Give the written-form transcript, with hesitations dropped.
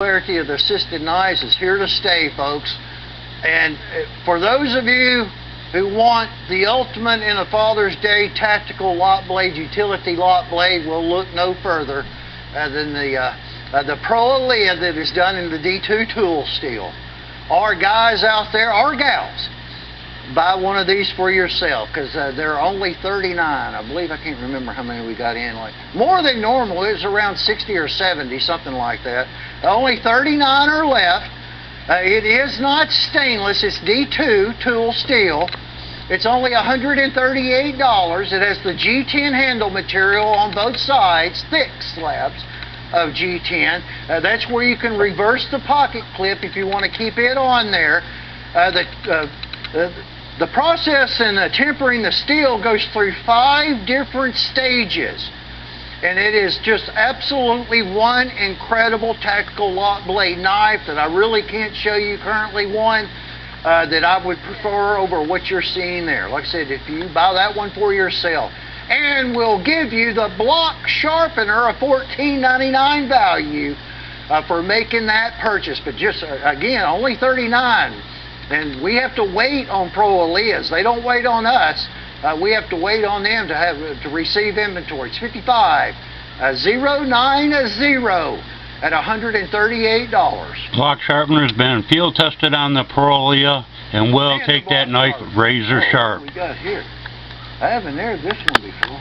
Popularity of the assisted knives is here to stay, folks. And for those of you who want the ultimate in a Father's Day tactical lot blade, utility lot blade, will look no further than the Pro Aaliyah that is done in the D2 tool steel. Our guys out there, our gals, buy one of these for yourself, because they're only $39. I believe, I can't remember how many we got in. Like more than normal. It was around 60 or 70, something like that. Only 39 are left. It is not stainless. It's D2 tool steel. It's only $138. It has the G10 handle material on both sides, thick slabs of G10. That's where you can reverse the pocket clip if you want to keep it on there. The process in tempering the steel goes through 5 different stages, and it is just absolutely one incredible tactical lot blade knife that I really can't show you currently one that I would prefer over what you're seeing there. Like I said, if you buy that one for yourself, and we'll give you the block sharpener, a $14.99 value for making that purchase. But just again, only $39. And we have to wait on Pro Aaliyahs. They don't wait on us. We have to wait on them to receive inventory. It's $55,090 at $138. Block sharpener has been field tested on the Pro Aaliyah, and we'll take that knife razor sharp. What we got here? I haven't aired this one before.